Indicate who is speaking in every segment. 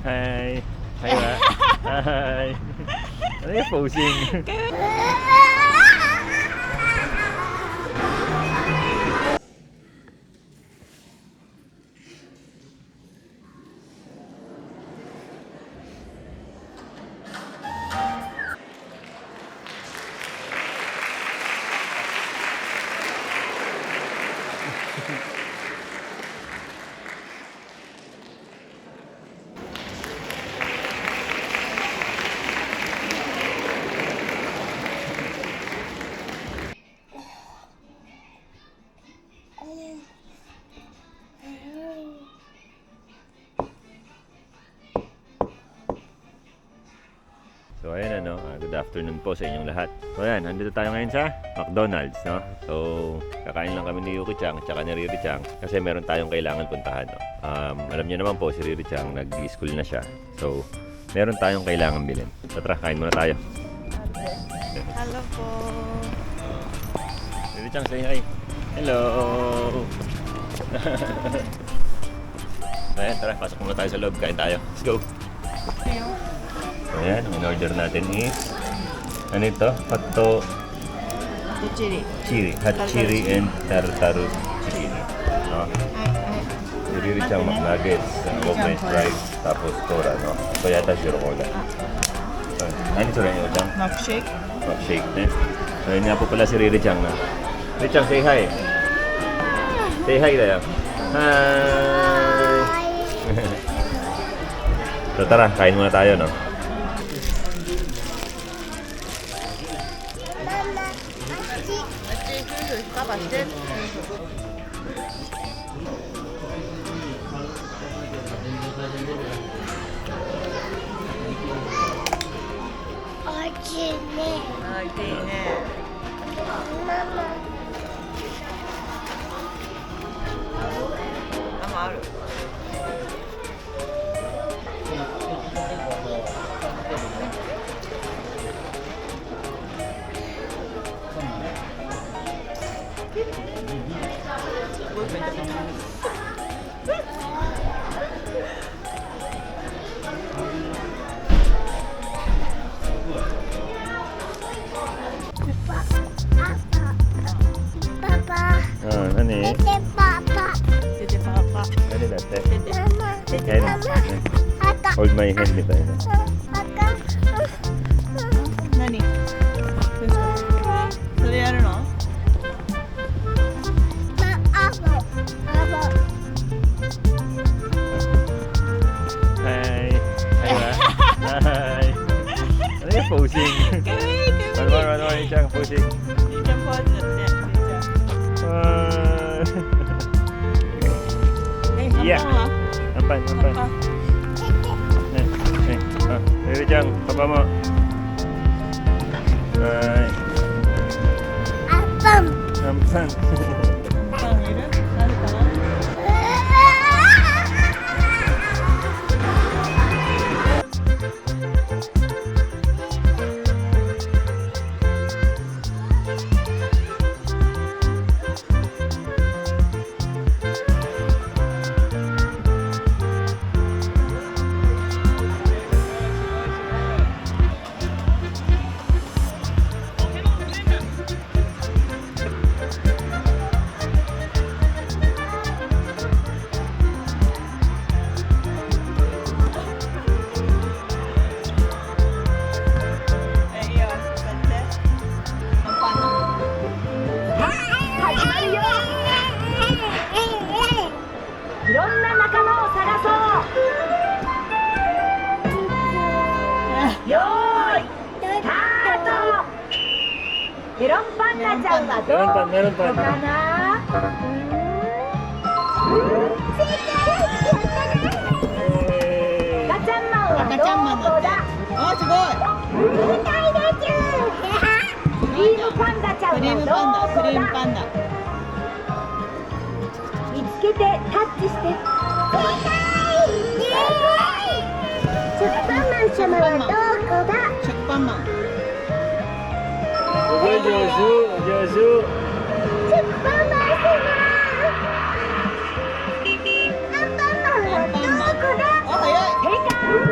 Speaker 1: Hi. Hi ba? Hi. Ano yung posing? So ayan good afternoon po sa inyong lahat. So ayan, nandito tayo ngayon sa McDonald's, no? So kakain lang kami ni Yuki Chang at saka ni Riri Chang kasi meron tayong kailangan puntahan, no? Alam niyo naman po si Riri Chang nag-school na siya. So meron tayong kailangan bilhin. So tara, kain muna tayo.
Speaker 2: Hello po.
Speaker 1: Riri Chang, say hi. Hello. Ayan, tara, pasok muna tayo sa loob. Kain tayo. Let's go. So ayan, ang in-order natin is ano ito? Hotto
Speaker 2: Chiri.
Speaker 1: chiri. Hot chiri and tartaru chiri. No? Riri Chang McNuggets, French fries, tapos tora, no? Ito yata Shirokola. Ano ito rin yung Chang?
Speaker 2: Milkshake.
Speaker 1: Milkshake din. So yun nga po pala si Riri Chang, no? Riri Chang, say hi. Say hi tayo. Hi! So tara, kain muna tayo, no? Nani?
Speaker 2: Dede papa.
Speaker 1: Nani dati?
Speaker 2: Mama.
Speaker 1: Hand. Hold my hand nito.
Speaker 2: Nani? Sore yaru no?
Speaker 1: Hi. Hi ba? Hi. Ano yung posing? One more, Chang, posing.
Speaker 2: Richa pose だって。
Speaker 1: Iya. Ampan. Riri Chang, papa mo. Hai. Ampan.
Speaker 2: Ampanいる？なるかな？
Speaker 3: メロンパンナちゃんはどこかな？赤ちゃんマンはどこだ？
Speaker 2: あ、すごい。
Speaker 3: みたいでちゅクリームパンダちゃんはどこだ？
Speaker 2: クリームパンダ。
Speaker 3: 見つけてタッチして。食パンマン様はどこだ？
Speaker 2: 食パンマン。
Speaker 1: 上手。
Speaker 3: 食パンマン様。アンパンマンはどこだ？
Speaker 2: あ、早い。
Speaker 3: 正解。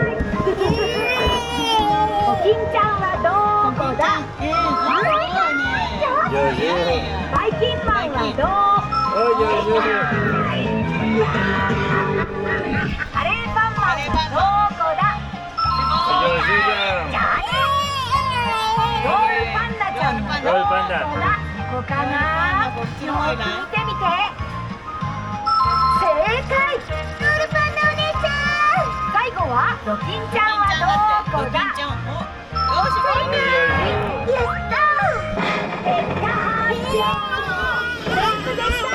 Speaker 3: こかな？
Speaker 2: こっちの方じゃない？
Speaker 3: 見てみて。正解。ノルパンのお姉ちゃん。最後はドキンちゃんはどこだ？
Speaker 2: ドキンちゃん。お、よし、
Speaker 3: 正解。やったー。でっかーい。僕でした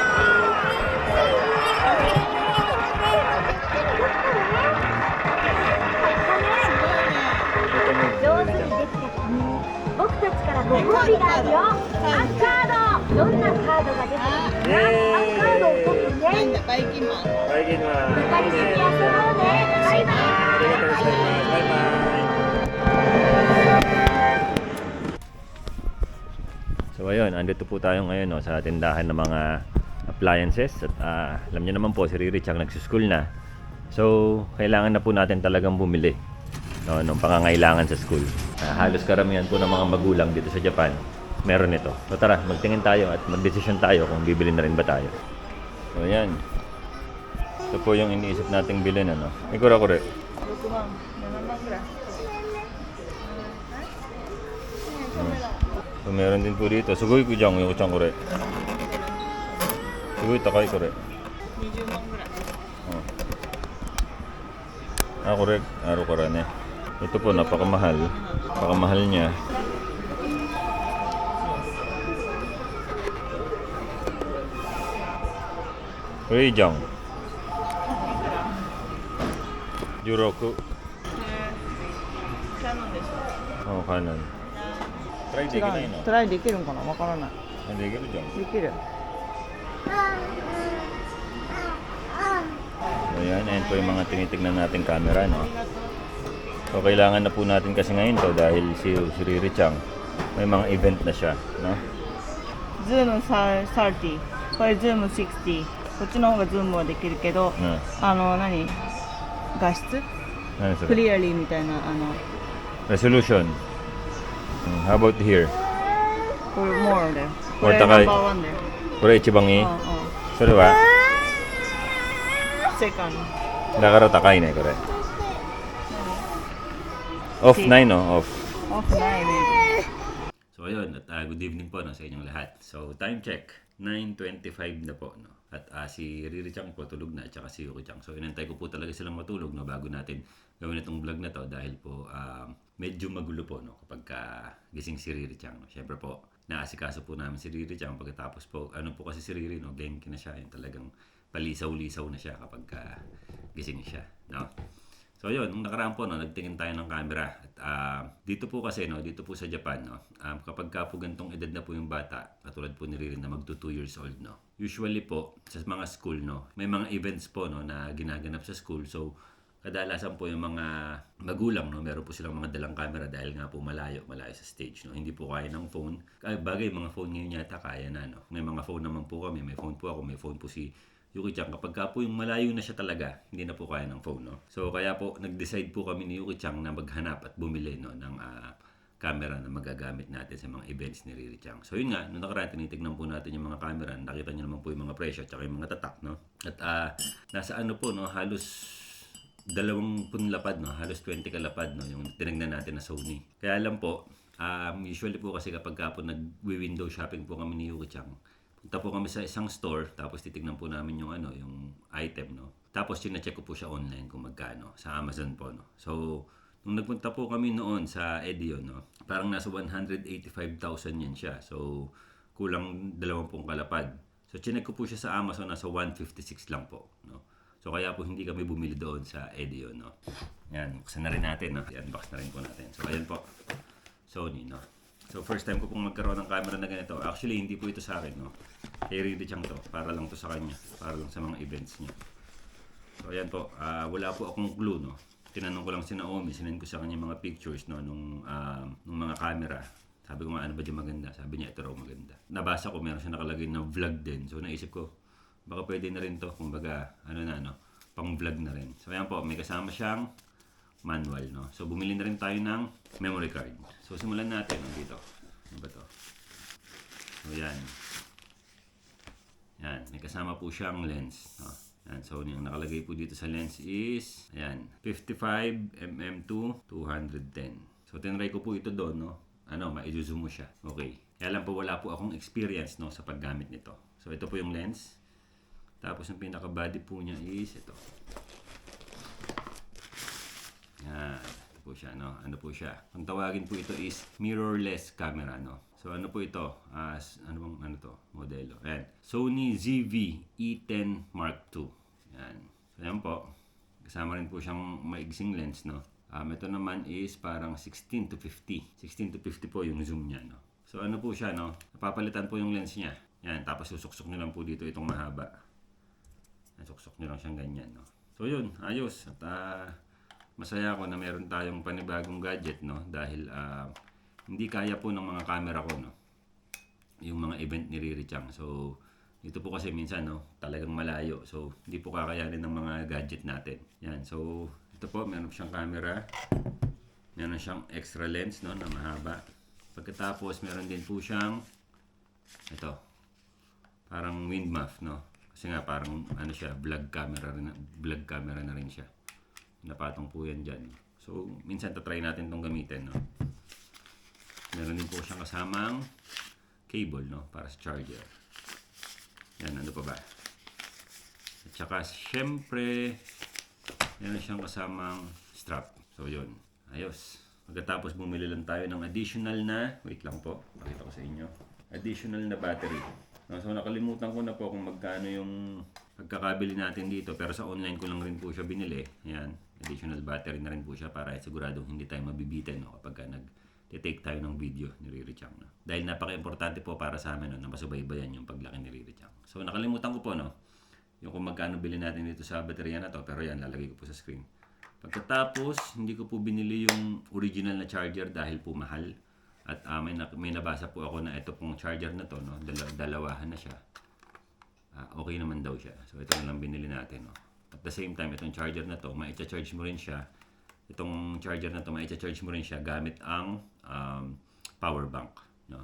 Speaker 3: 上手にできた君、僕たちからご褒美があるよ。アンカード、どんなカードが出てくるかな？アンカードを取って
Speaker 2: なん
Speaker 3: ね。
Speaker 2: だ、バイキンマン。
Speaker 1: バイキンマン。
Speaker 3: 二人で遊ぼうね。バイバ
Speaker 1: ありがとうございます。バイバイ。So ayun, andito po tayo ngayon no, sa tindahan ng mga appliances at alam niyo naman po si Riri Chang nagsuschool na. So kailangan na po natin talagang bumili no, ng pangangailangan sa school. Halos karamihan po ng mga magulang dito sa Japan meron ito. So tara, magtingin tayo at magdesisyon tayo kung bibili na rin ba tayo. So ayan. Ito po yung iniisip nating bilhin ano. Ikura-kure.
Speaker 2: 6万、7万ぐらい。
Speaker 1: So, meron din po dito. Sugoi ko dyan, yung kutsang kore. Sugoi takay kore.
Speaker 2: 20万ぐらい。
Speaker 1: Correct. Aro karane. Ito po, napakamahal. Napakamahal niya. Kore dyan. Juroku.
Speaker 2: キャノンでしょ。
Speaker 1: Oh, kanan. Try できないの?
Speaker 2: トライできるんかな、わからない。
Speaker 1: Hindi, gano'n dyan.
Speaker 2: できる。
Speaker 1: So, ayan po yung mga tinitignan nating camera, no? So, kailangan na po natin kasi ngayon to dahil si Riri Chang, may mga event na siya, no?
Speaker 2: ズーム30、これズーム60。こっちの方がズームはできるけど、
Speaker 1: な
Speaker 2: 何？画質？
Speaker 1: 何それ?
Speaker 2: クリアリーみたいな
Speaker 1: Resolution. How about here?
Speaker 2: これモールだよ。こ
Speaker 1: これ高い
Speaker 2: れナンバーワンだよ。
Speaker 1: これ一番いい?
Speaker 2: うんうん。
Speaker 1: それは?
Speaker 2: セカンド。
Speaker 1: だから高いね、これ. Off na yun, no? Off.
Speaker 2: オフないね。
Speaker 1: So ayun, at good evening po no, sa inyong lahat. So time check, 9:25 na po. No? At si Riri Chang po tulog na at saka si Yuki Chang. So inantay ko po talaga silang matulog no, bago natin gawin itong vlog na to dahil po medyo magulo po no, kapag gising si Riri Chang. No? Siyempre po, naasikaso po namin si Riri Chang pagkatapos po, ano po kasi si Riri, no, genki na siya. Yung talagang palisaw-lisaw na siya kapag gising siya. No? So yun, nung nakaraan po, no, nagtingin tayo ng camera. At dito po kasi, no, dito po sa Japan, no, kapag ka po gantong edad na po yung bata, katulad po ni Ririn na magto 2 years old, no, usually po, sa mga school, no, may mga events po, no, na ginaganap sa school. So, kadalasan po yung mga magulang, no, meron po silang mga dalang camera dahil nga po malayo sa stage, no. Hindi po kaya ng phone. Bagay, mga phone ngayon yata kaya na, no. May mga phone naman po kami, may phone po ako, may phone po si Yuki Chang, kapag ka po yung malayo na siya talaga, hindi na po kaya ng phone, no? So, kaya po, nag-decide po kami ni Yuki Chang na maghanap at bumili, no, ng camera na magagamit natin sa mga events ni Riri Chang. So, yun nga, nung nakaraan, tinitignan po natin yung mga camera, nakita niyo naman po yung mga presyo at saka yung mga tatak, no? At nasa ano po, no, halos 20 lapad, no? Halos 20 kalapad, no? Yung tinignan natin na Sony. Kaya lang po, usually po kasi kapag ka po nag-window shopping po kami ni Yuki Chang, punta po kami sa isang store, tapos titignan po namin yung yung item, no. Tapos chine-check ko po siya online kung magkano sa Amazon po, no. So, nung nagpunta po kami noon sa Edion, no, parang nasa 185,000 yan siya. So, kulang 20 kalapad. So, chinek ko po siya sa Amazon, nasa 156 lang po, no. So, kaya po hindi kami bumili doon sa Edion, no. Yan, buksan na rin natin, no. I-unbox na rin po natin. So, ayan po. Sony, no. So, first time ko pong magkaroon ng camera na ganito. Actually, hindi po ito sa akin, no. Kay Riri Chang to. Para lang to sa kanya. Para lang sa mga events niya. So, ayan po. Wala po akong clue, no. Tinanong ko lang si Naomi. Sinend ko sa kanya mga pictures, no, nung mga camera. Sabi ko nga, ano ba dyan maganda? Sabi niya, ito raw maganda. Nabasa ko, meron siya nakalagay na vlog din. So, naisip ko, baka pwede na rin to. Kumbaga, pang vlog na rin. So, ayan po. May kasama siyang manual, no. So, bumili na rin tayo ng memory card. So, simulan natin, no, dito. Ano ba to? So, yan. Yan. May kasama po siyang lens, no. Yan. So, yung nakalagay po dito sa lens is, ayan, 55mm2 210. So, tinry ko po ito doon, no. ma-zoom mo siya. Okay. Kaya lang po wala po akong experience no sa paggamit nito. So ito po yung lens. Tapos yung pinaka body po niya is ito. Yan. Ito po siya, no? Ano po siya? Kung tawagin po ito is mirrorless camera, no? So ano po ito? Ano to? Modelo. Ayan. Sony ZV-E10 Mark II. Yan. So yan po. Kasama rin po siyang maigsing lens, no? Ito naman is parang 16 to 50. 16 to 50 po yung zoom niya, no? So ano po siya, no? Napapalitan po yung lens niya. Yan. Tapos susuksok nyo lang po dito itong mahaba. Suksok nyo lang siyang ganyan, no? So yun. Ayos. At masaya ako na meron tayong panibagong gadget, no? Dahil hindi kaya po ng mga camera ko, no? Yung mga event ni Riri Chang. So ito po kasi minsan, no, talagang malayo. So hindi po kakayanin ng mga gadget natin. Yan. So ito po, meron siyang camera. Meron siyang extra lens, no, na mahaba. Pagkatapos meron din po siyang ito. Parang wind muff, no? Kasi nga parang ano siya, vlog camera na rin siya. Napatong po yan dyan. So minsan tatry natin itong gamitin, no? Meron din po siyang kasamang cable, no, para sa charger. Yan, ano pa ba? At saka syempre meron siyang kasamang strap. So yun, ayos. Pagkatapos bumili lang tayo ng additional na, wait lang po, pakita ko sa inyo, additional na battery. So nakalimutan ko na po kung magkano yung pagkakabili natin dito, pero sa online ko lang rin po siya binili. Ayan, additional battery na rin po siya para siguradong hindi tayo mabibitin, no, kapag nag-take tayo ng video ni Riri Chang, no? Dahil napaka-importante po para sa amin, no, na masubaybayan yung paglaki ni Riri Chang. So nakalimutan ko po, no, yung kung magkano bili natin dito sa baterya na to, pero yan, lalagay ko po sa screen. Pagkatapos, hindi ko po binili yung original na charger dahil po mahal. At may nabasa po ako na ito pong charger na to, no, dalawahan na siya. Okay naman daw siya. So ito na lang binili natin, no. At the same time, itong charger na to, ma-charge mo rin siya. Itong charger na to, ma-charge mo rin siya gamit ang power bank, no.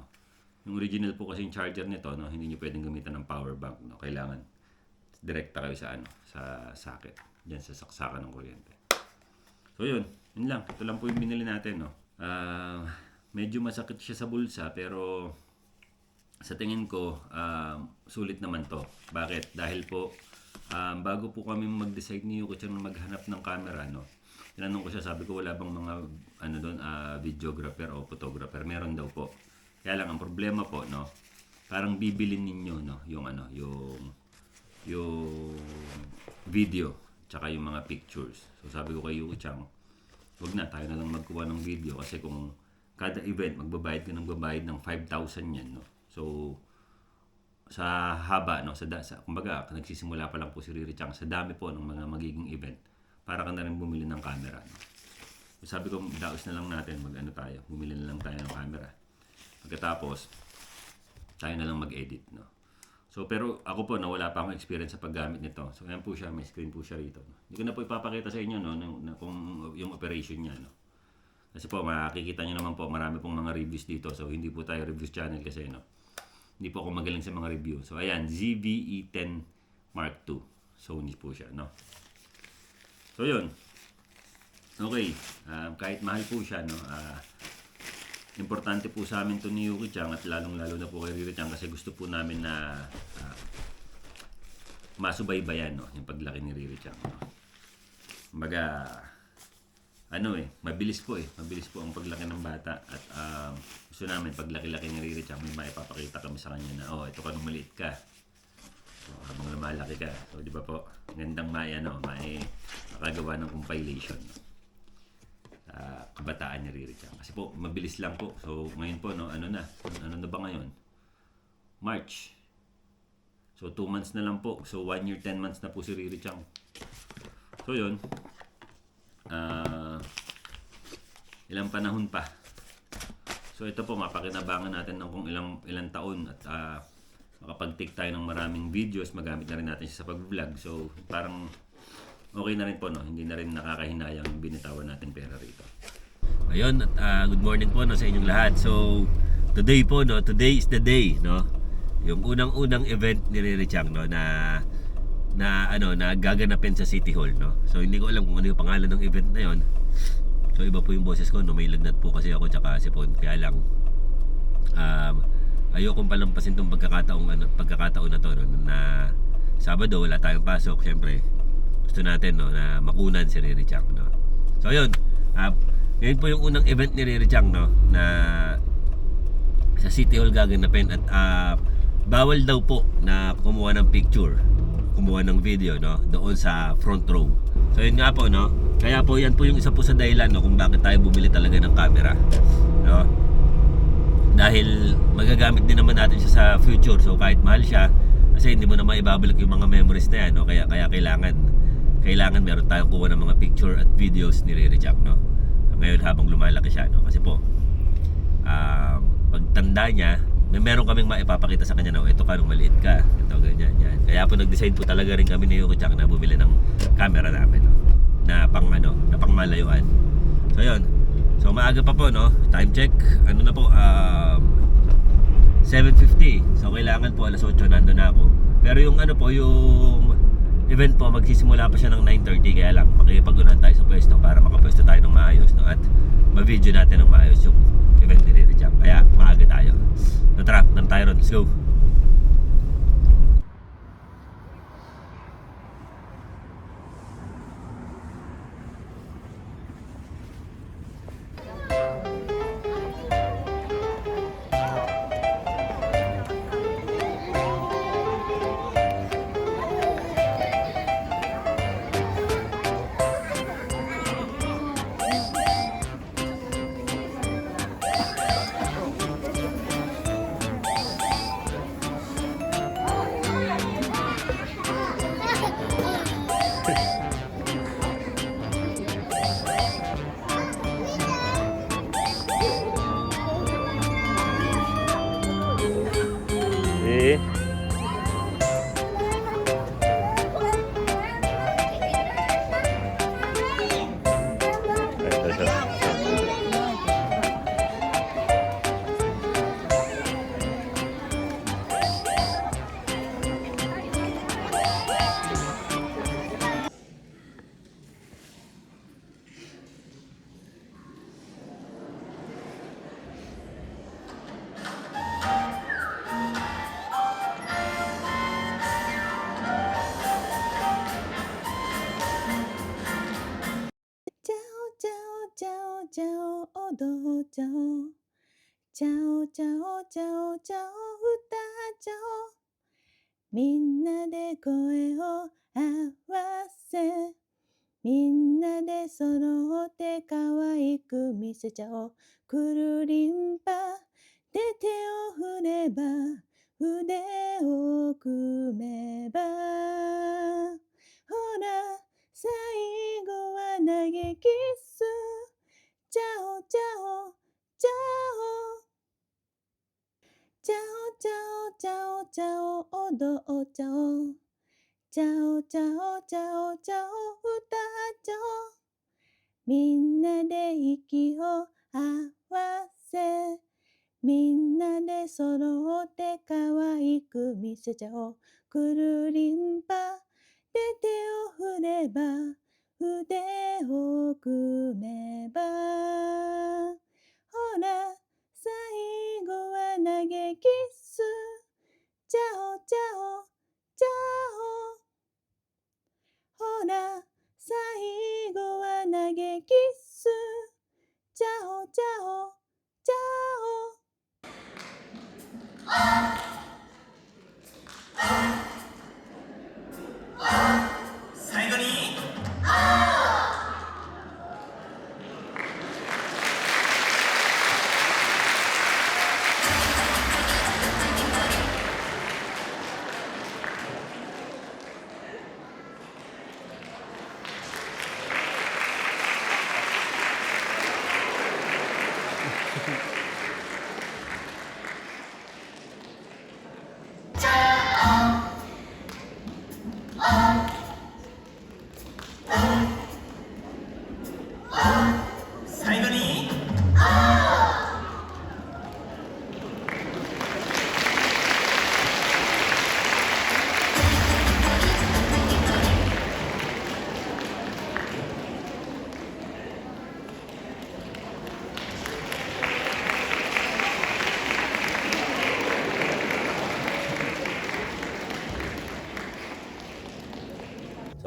Speaker 1: Yung original po kasi yung charger nito, no, hindi niyo pwedeng gamitan ng power bank, no. Kailangan direkta kayo sa sa socket, diyan sa saksakan ng kuryente. So yun lang. Ito lang po yung binili natin, no. Medyo masakit siya sa bulsa, pero sa tingin ko sulit naman to. Bakit? Dahil po bago po kami mag-decide ni Yuko Chan maghanap ng camera, no, tinanong ko siya, sabi ko wala bang mga videographer o photographer. Meron daw po. Kaya lang ang problema po, no, parang bibilin ninyo, no, yung video tsaka yung mga pictures. So sabi ko kay Yuko Chan, wag na, tayo na lang magkuha ng video kasi kung kada event magbabayad ka ng 5,000 yan, no. So sa haba, no, kumbaga nagsisimula pa lang po si Riri Chang, sa dami po ng mga magiging event, para ka na rin bumili ng camera, no. So sabi ko, daos na lang natin, bumili na lang tayo ng camera. Pagkatapos tayo na lang mag-edit, no. So pero ako po, wala pa akong experience sa paggamit nito. So ayan po siya, may screen po siya rito, no. Hindi ko na po ipapakita sa inyo, no, kung yung operation niya, no. Kasi po makikita niyo naman po, marami pong mga reviews dito. So hindi po tayo reviews channel kasi, no. Hindi po ako magaling sa mga review. So ayan, ZV-E10 Mark II. Sony po siya, no. So yun. Okay, kahit mahal po siya, no, importante po sa amin to ni Yuko Chan, at lalong-lalo na po kay Riri Chang, kasi gusto po namin na masubaybayan, no, yung paglaki ni Riri Chang, no. Kumbaga, mabilis po ang paglaki ng bata, at gusto namin paglaki-laki ni Riri Chang, may maipapakita kami sa kanya na, ito ka nung maliit ka, so, habang lumalaki ka. So di ba po, gandang may makagawa ng compilation, no, kabataan ni Riri Chang. Kasi po, mabilis lang po. So ngayon po, no, ano na ba ngayon? March. So 2 months na lang po. So 1 year, 10 months na po si Riri Chang. So yun. Ilang panahon pa. So ito po, mapakinabangan natin ng kung ilang taon, at makapag-take tayo ng maraming videos, magamit na rin natin siya sa pag-vlog. So parang okay na rin po, no, hindi na rin nakakahinayang binitawan natin pera rito. Ayun, at good morning po, no, sa inyong lahat. So today po, no, today is the day, no, yung unang-unang event ni Riri Chang, no, na gaganapin sa City Hall, no. So hindi ko alam kung ano yung pangalan ng event na yon. So iba po yung boses ko, no? May lagnat po kasi ako tsaka sipon. Kaya lang ayokong palampasin tong pagkakataon na to, no? Na Sabado wala tayong pasok, syempre gusto natin, no, na makunan si Riri Chang, no? So yun, ngayon po yung unang event ni Riri Chang, no, na sa City Hall gaganapin. At bawal daw po na kumuha ng picture, kumuha ng video, no, doon sa front row. So yun nga po, no, kaya po yan po yung isa po sa dahilan, no, kung bakit tayo bumili talaga ng camera, no, dahil magagamit din naman natin siya sa future. So kahit mahal siya, kasi hindi mo na maibabalik yung mga memories na yan, no? Kaya kailangan meron tayong kuha ng mga picture at videos ni Riri Chang, no? Ngayon habang lumalaki siya, no? Kasi po pagtanda niya, meron kaming maipapakita sa kanya, no? Ito ka nung maliit ka, ito ganyan, yan. Kaya po nag-decide po talaga rin kami ni Yuki Chang na bumili ng camera namin, no? Na pang malayuan. So yun, so maaga pa po, no? Time check, ano na po, 7:50. So kailangan po alas 8 nandun na ako. Pero yung yung event po magsisimula pa siya ng 9:30, kaya lang makikipag-unahan tayo sa pwesto para makapwesto tayo ng maayos, no? At ma-video natin ng maayos yung event ni Riri Chang. Kaya maaga tayo. So tara, nan tayo ron. Let's go. Eh.
Speaker 2: チャオ踊っちゃおうチャオチャオチャオチャオ歌っちゃおうみんなで声を合わせみんなで揃って可愛く見せちゃおうくるりんぱで手を振れば腕を組めばほら最後は投げキスチャオチャオチャオチャオチャオチャオチャオ踊っちゃおうチャオチャオチャオチャオ歌っちゃおうみんなで息を合わせみんなで揃って可愛く見せちゃおうくるりんぱで手を振れば腕を組めばほら最後は投げキスチャオチャオチャオほら最後は投げキスチャオチャオチャオ
Speaker 4: 最後に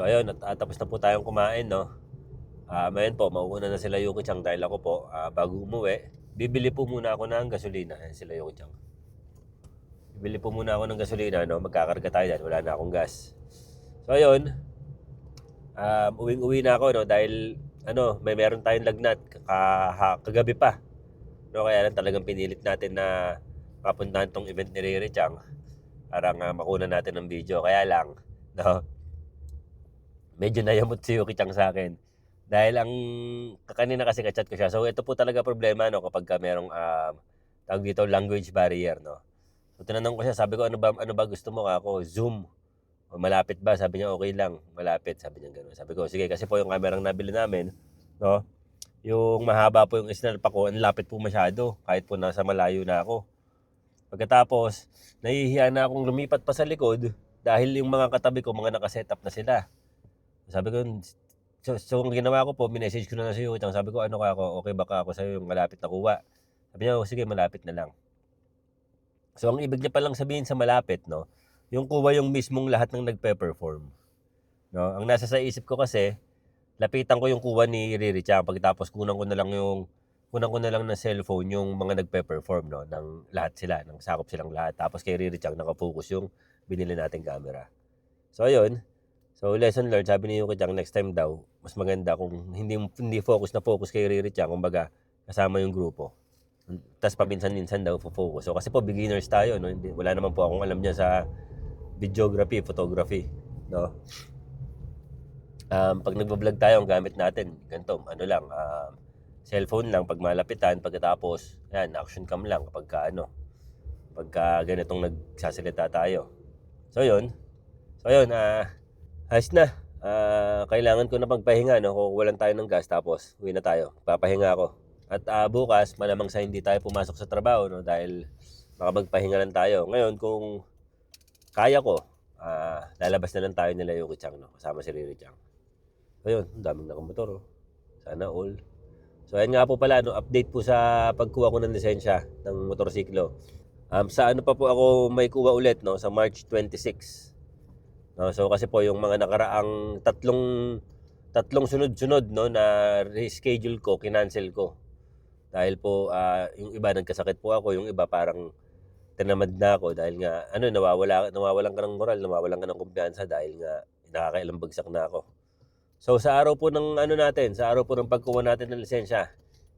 Speaker 1: ayun, at tapos na po tayong kumain, no? Ngayon po, mauuna na sila Yuki-chan dahil ako po, bago umuwi, bibili po muna ako ng gasolina. Ayan sila Yuki-chan. Bibili po muna ako ng gasolina, no? Magkakarga tayo dyan, wala na akong gas. So ayun, uwing-uwi na ako, no? Dahil meron tayong lagnat kagabi pa. No, kaya lang talagang pinilit natin na mapuntahan tong event ni Riri Chang para nga makunan natin ng video. Kaya lang, no, medyo nayamot si Yuki Chang sa akin. Dahil kanina kasi kachat ko siya. So ito po talaga problema, no, kapag merong tawag dito language barrier, no. So tinanong ko siya, sabi ko ano ba gusto mo ako? Zoom. O malapit ba? Sabi niya okay lang, malapit. Sabi niya gano'n. Sabi ko sige, kasi po yung kamerang nabili namin, no, yung mahaba po yung snap ko, ang lapit po masyado kahit po nasa malayo na ako. Pagkatapos, nahihiya na akong lumipat pa sa likod dahil yung mga katabi ko, mga nakasetup na sila. Sabi ko, so ang ginawa ko po, minessage ko na sa iyo. Sabi ko, ano ka ako? Okay ba ka ako sa'yo yung malapit na kuha? Sabi niya, sige, malapit na lang. So ang ibig niya palang sabihin sa malapit, no, yung kuha yung mismong lahat ng nagpe-perform. No? Ang nasa sa isip ko kasi, lapitan ko yung kuha ni Riri Chang. Pagkatapos kunan ko na lang ng cellphone yung mga nagpe-perform, no, ng lahat sila, ng sakop silang lahat. Tapos kay Riri Chang nakafocus yung binili nating camera. So ayun. So lesson learned, sabi ni Yuki Chang, next time daw, mas maganda kung hindi focus kay Riri Chang, kumbaga kasama yung grupo. Tapos paminsan-minsan daw focus. So kasi po beginners tayo, no? Wala naman po akong alam niya sa videography, photography, no? Pag nagbo-vlog tayo, ang gamit natin ganito, cellphone lang pag malapitan, pagkatapos yan, action cam lang pagka ganitong nagsasalita tayo. So ayun, ayos na. Kailangan ko na magpahinga, no? Kung walang tayo ng gas, tapos uwi na tayo. Papahinga ako. At bukas, malamang sa hindi tayo pumasok sa trabaho, no? Dahil baka magpahinga lang tayo. Ngayon, kung kaya ko, lalabas na lang tayo nila Yuki Chang, no? Kasama si Riri Chang. Ayun, ang daming nakamotor, oh. Sana all. So ayun nga po pala, no? Update po sa pagkuha ko ng lisensya ng motorsiklo. Sa pa po ako may kuha ulit, no? Sa March 26. No, so kasi po yung mga nakaraang tatlong sunod-sunod, no, na reschedule ko, kinancel ko. Dahil po yung iba nagkasakit po ako, yung iba parang tinamad na ako dahil nga nawawalan ka ng moral, nawawalan ka ng kumpiyansa dahil nga nakakailang bagsak na ako. So sa araw po ng sa araw po ng pagkuha natin ng lisensya,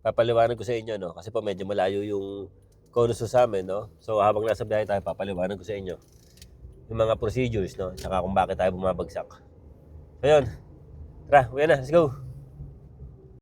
Speaker 1: papaliwanag ko sa inyo, no, kasi po medyo malayo yung Konuso sa amin, no. So habang nasa biyahe tayo, papaliwanag ko sa inyo yung mga procedures, no? Saka kung bakit tayo bumabagsak. So yun. Tara, uwi na. Let's go.